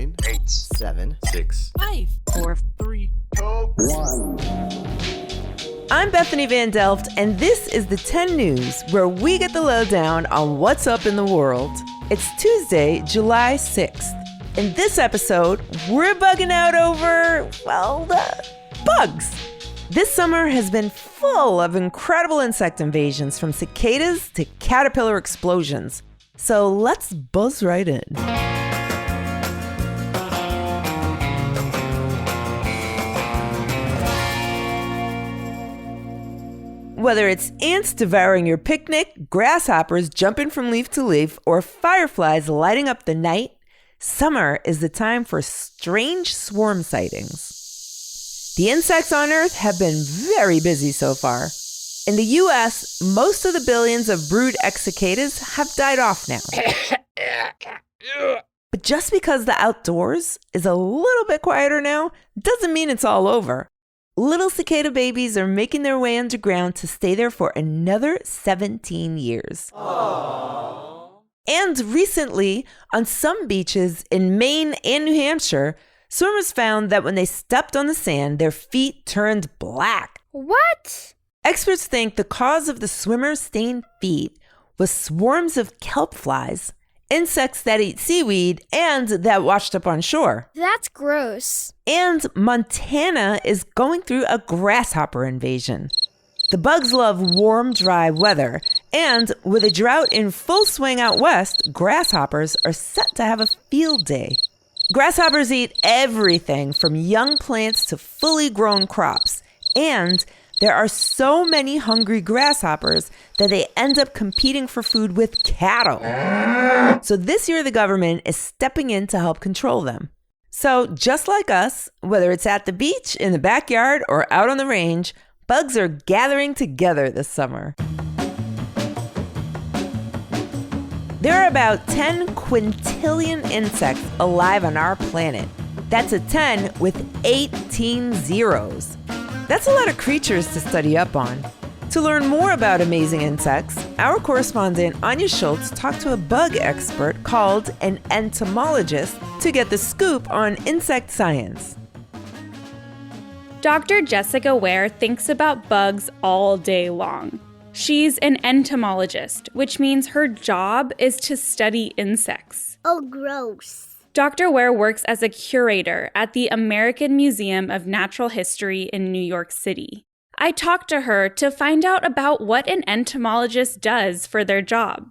9, 8, 7, 6, 5, 4, 3, 1. I'm Bethany Van Delft, and this is the 10 News, where we get the lowdown on what's up in the world. It's Tuesday, July 6th. In this episode, we're bugging out over, bugs. This summer has been full of incredible insect invasions, from cicadas to caterpillar explosions. So let's buzz right in. Whether it's ants devouring your picnic, grasshoppers jumping from leaf to leaf, or fireflies lighting up the night, summer is the time for strange swarm sightings. The insects on Earth have been very busy so far. In the U.S., most of the billions of brood cicadas have died off now. But just because the outdoors is a little bit quieter now, doesn't mean it's all over. Little cicada babies are making their way underground to stay there for another 17 years. Aww. And recently, on some beaches in Maine and New Hampshire, swimmers found that when they stepped on the sand, their feet turned black. What? Experts think the cause of the swimmers' stained feet was swarms of kelp flies, insects that eat seaweed and that washed up on shore. That's gross. And Montana is going through a grasshopper invasion. The bugs love warm, dry weather, and with a drought in full swing out west, grasshoppers are set to have a field day. Grasshoppers eat everything from young plants to fully grown crops, and there are so many hungry grasshoppers that they end up competing for food with cattle. So this year, the government is stepping in to help control them. So just like us, whether it's at the beach, in the backyard, or out on the range, bugs are gathering together this summer. There are about 10 quintillion insects alive on our planet. That's a 10 with 18 zeros. That's a lot of creatures to study up on. To learn more about amazing insects, our correspondent Anya Schultz talked to a bug expert called an entomologist to get the scoop on insect science. Dr. Jessica Ware thinks about bugs all day long. She's an entomologist, which means her job is to study insects. Oh, gross. Dr. Ware works as a curator at the American Museum of Natural History in New York City. I talked to her to find out about what an entomologist does for their job.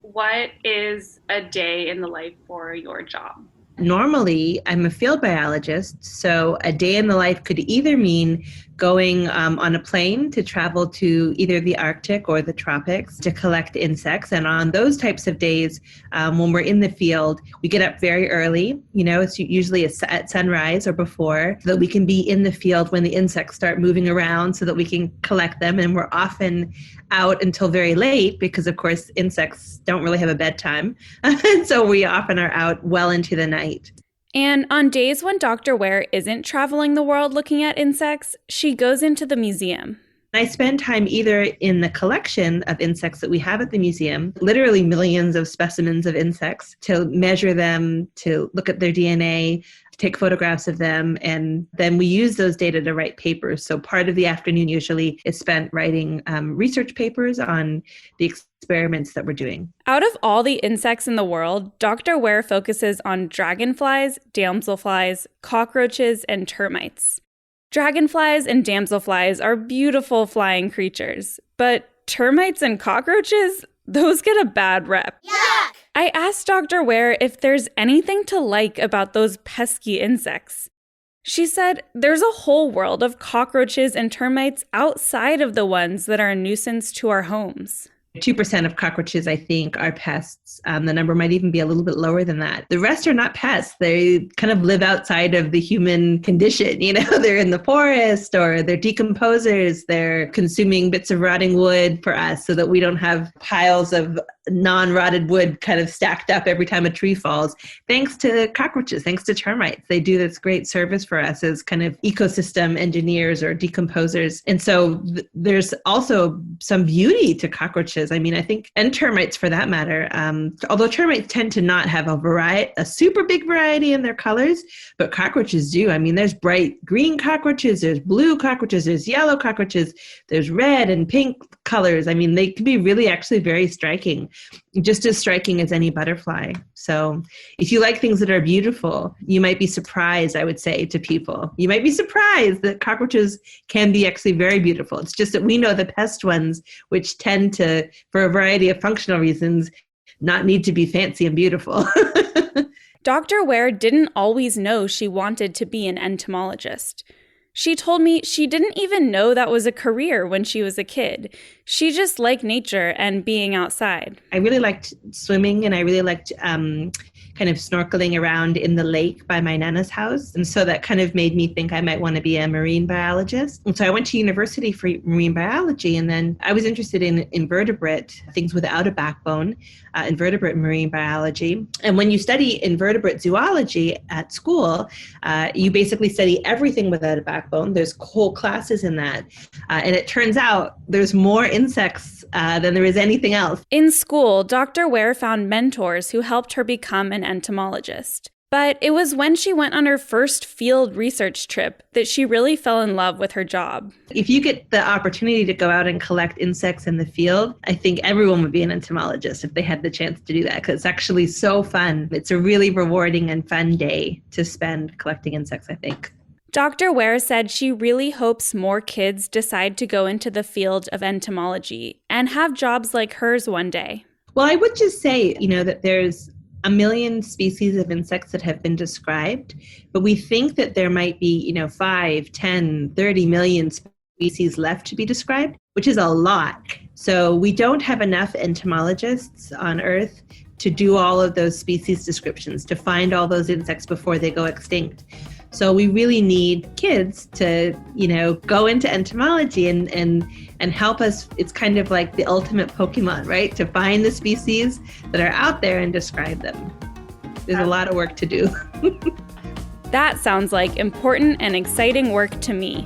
What is a day in the life for your job? Normally, I'm a field biologist, so a day in the life could either mean going on a plane to travel to either the Arctic or the tropics to collect insects. And on those types of days, when we're in the field, we get up very early. It's usually at sunrise or before, so that we can be in the field when the insects start moving around so that we can collect them. And we're often out until very late because, of course, insects don't really have a bedtime. And so we often are out well into the night. And on days when Dr. Ware isn't traveling the world looking at insects, she goes into the museum. I spend time either in the collection of insects that we have at the museum, literally millions of specimens of insects, to measure them, to look at their DNA, to take photographs of them, and then we use those data to write papers. So part of the afternoon usually is spent writing research papers on the experiments that we're doing. Out of all the insects in the world, Dr. Ware focuses on dragonflies, damselflies, cockroaches, and termites. Dragonflies and damselflies are beautiful flying creatures, but termites and cockroaches, those get a bad rep. Yuck! I asked Dr. Ware if there's anything to like about those pesky insects. She said there's a whole world of cockroaches and termites outside of the ones that are a nuisance to our homes. 2% of cockroaches, I think, are pests. The number might even be a little bit lower than that. The rest are not pests. They kind of live outside of the human condition. They're in the forest or they're decomposers. They're consuming bits of rotting wood for us so that we don't have piles of non-rotted wood kind of stacked up every time a tree falls, thanks to cockroaches, thanks to termites. They do this great service for us as kind of ecosystem engineers or decomposers. And so there's also some beauty to cockroaches. I mean, I think, and termites for that matter, although termites tend to not have a super big variety in their colors, but cockroaches do. I mean, there's bright green cockroaches, there's blue cockroaches, there's yellow cockroaches, there's red and pink colors. I mean, they can be really actually very striking, just as striking as any butterfly. So if you like things that are beautiful, you might be surprised, I would say, to people. You might be surprised that cockroaches can be actually very beautiful. It's just that we know the pest ones, which tend to, for a variety of functional reasons, not need to be fancy and beautiful. Dr. Ware didn't always know she wanted to be an entomologist. She told me she didn't even know that was a career when she was a kid. She just liked nature and being outside. I really liked swimming, and I really liked kind of snorkeling around in the lake by my Nana's house. And so that kind of made me think I might want to be a marine biologist. And so I went to university for marine biology, and then I was interested in invertebrate, things without a backbone, invertebrate marine biology. And when you study invertebrate zoology at school, you basically study everything without a backbone. There's whole classes in that. And it turns out there's more insects than there is anything else. In school, Dr. Ware found mentors who helped her become an entomologist. But it was when she went on her first field research trip that she really fell in love with her job. If you get the opportunity to go out and collect insects in the field, I think everyone would be an entomologist if they had the chance to do that, because it's actually so fun. It's a really rewarding and fun day to spend collecting insects, I think. Dr. Ware said she really hopes more kids decide to go into the field of entomology and have jobs like hers one day. Well, I would just say, that there's 1 million species of insects that have been described, but we think that there might be, 5, 10, 30 million species left to be described, which is a lot. So we don't have enough entomologists on Earth to do all of those species descriptions, to find all those insects before they go extinct. So we really need kids to, go into entomology and help us. It's kind of like the ultimate Pokemon, right? To find the species that are out there and describe them. There's a lot of work to do. That sounds like important and exciting work to me.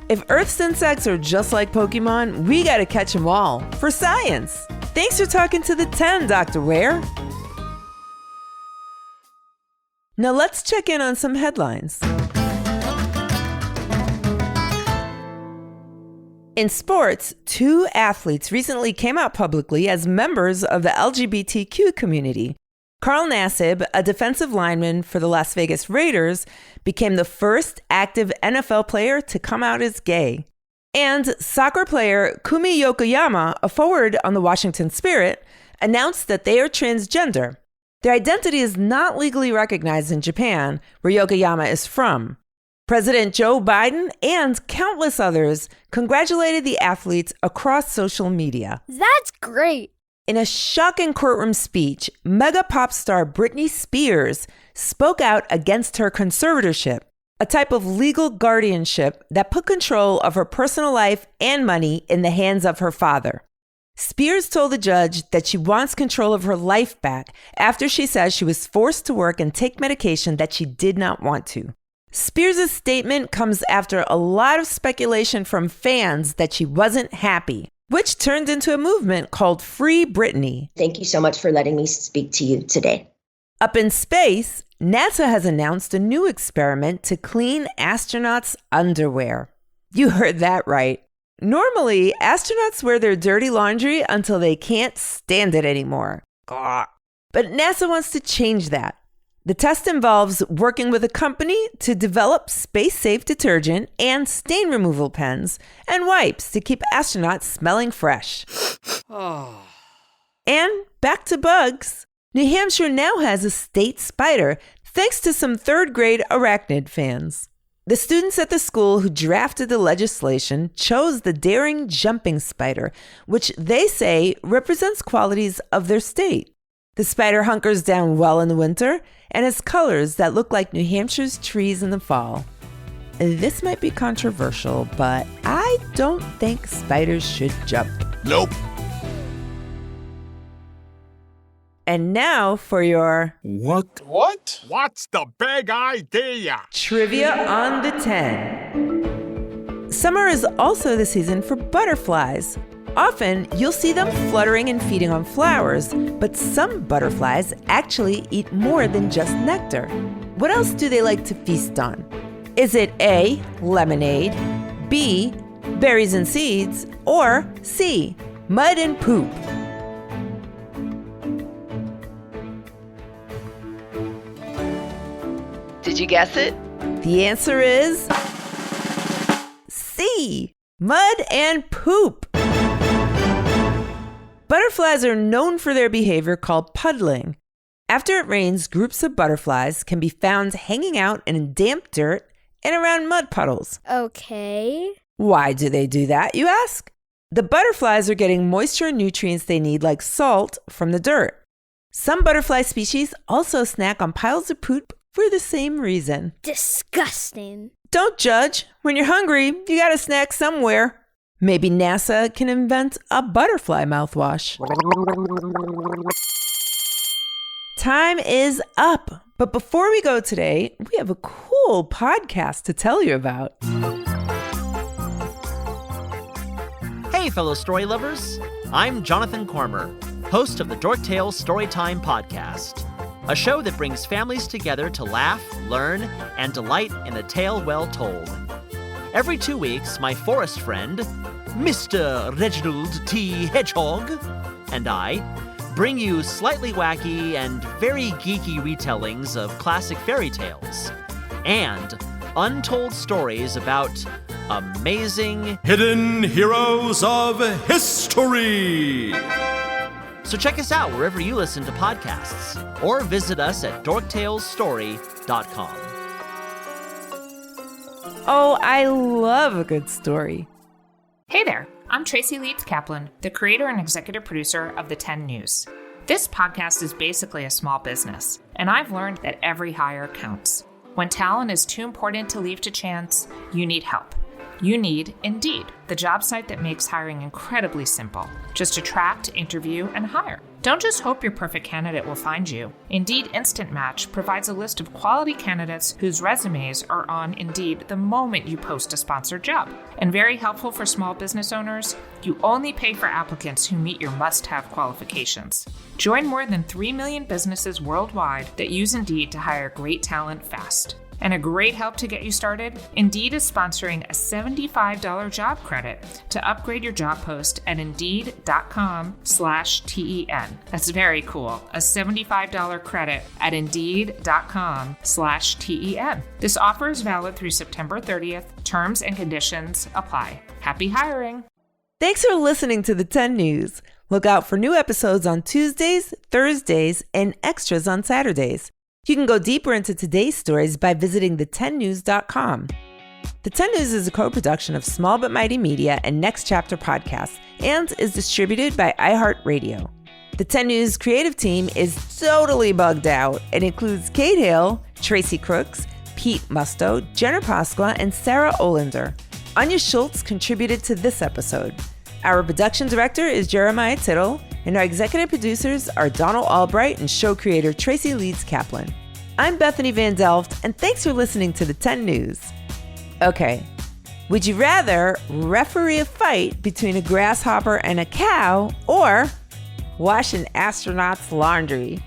If Earth's insects are just like Pokemon, we gotta catch them all for science. Thanks for talking to the 10, Dr. Ware. Now let's check in on some headlines. In sports, 2 athletes recently came out publicly as members of the LGBTQ community. Carl Nassib, a defensive lineman for the Las Vegas Raiders, became the first active NFL player to come out as gay. And soccer player Kumi Yokoyama, a forward on the Washington Spirit, announced that they are transgender. Their identity is not legally recognized in Japan, where Yokoyama is from. President Joe Biden and countless others congratulated the athletes across social media. That's great. In a shocking courtroom speech, mega pop star Britney Spears spoke out against her conservatorship, a type of legal guardianship that put control of her personal life and money in the hands of her father. Spears told the judge that she wants control of her life back after she says she was forced to work and take medication that she did not want to. Spears' statement comes after a lot of speculation from fans that she wasn't happy, which turned into a movement called Free Britney. Thank you so much for letting me speak to you today. Up in space, NASA has announced a new experiment to clean astronauts' underwear. You heard that right. Normally, astronauts wear their dirty laundry until they can't stand it anymore. But NASA wants to change that. The test involves working with a company to develop space-safe detergent and stain removal pens and wipes to keep astronauts smelling fresh. And back to bugs. New Hampshire now has a state spider thanks to some 3rd grade arachnid fans. The students at the school who drafted the legislation chose the daring jumping spider, which they say represents qualities of their state. The spider hunkers down well in the winter and has colors that look like New Hampshire's trees in the fall. This might be controversial, but I don't think spiders should jump. Nope. And now for your What? What's the big idea? Trivia on the 10. Summer is also the season for butterflies. Often, you'll see them fluttering and feeding on flowers, but some butterflies actually eat more than just nectar. What else do they like to feast on? Is it A, lemonade, B, berries and seeds, or C, mud and poop? Did you guess it? The answer is C, mud and poop. Butterflies are known for their behavior called puddling. After it rains, groups of butterflies can be found hanging out in damp dirt and around mud puddles. Okay. Why do they do that, you ask? The butterflies are getting moisture and nutrients they need, like salt, from the dirt. Some butterfly species also snack on piles of poop for the same reason. Disgusting. Don't judge. When you're hungry, you gotta snack somewhere. Maybe NASA can invent a butterfly mouthwash. Time is up. But before we go today, we have a cool podcast to tell you about. Hey, fellow story lovers. I'm Jonathan Cormer, host of the Dork Tales Storytime Podcast, a show that brings families together to laugh, learn, and delight in a tale well told. Every 2 weeks, my forest friend, Mr. Reginald T. Hedgehog, and I bring you slightly wacky and very geeky retellings of classic fairy tales and untold stories about amazing Hidden heroes of history. So check us out wherever you listen to podcasts or visit us at dorktalesstory.com. Oh, I love a good story. Hey there, I'm Tracy Leeds Kaplan, the creator and executive producer of The 10 News. This podcast is basically a small business, and I've learned that every hire counts. When talent is too important to leave to chance, you need help. You need Indeed, the job site that makes hiring incredibly simple. Just attract, interview, and hire. Don't just hope your perfect candidate will find you. Indeed Instant Match provides a list of quality candidates whose resumes are on Indeed the moment you post a sponsored job. And very helpful for small business owners, you only pay for applicants who meet your must-have qualifications. Join more than 3 million businesses worldwide that use Indeed to hire great talent fast. And a great help to get you started, Indeed is sponsoring a $75 job credit to upgrade your job post at Indeed.com/TEN. That's very cool. A $75 credit at Indeed.com/TEN. This offer is valid through September 30th. Terms and conditions apply. Happy hiring. Thanks for listening to the 10 News. Look out for new episodes on Tuesdays, Thursdays, and extras on Saturdays. You can go deeper into today's stories by visiting the10news.com. The 10 News is a co-production of Small But Mighty Media and Next Chapter Podcasts and is distributed by iHeartRadio. The 10 News creative team is totally bugged out. It includes Kate Hale, Tracy Crooks, Pete Musto, Jenner Pasqua, and Sarah Olander. Anya Schultz contributed to this episode. Our production director is Jeremiah Tittle, and our executive producers are Donald Albright and show creator Tracy Leeds Kaplan. I'm Bethany Van Delft, and thanks for listening to the 10 News. Okay, would you rather referee a fight between a grasshopper and a cow or wash an astronaut's laundry?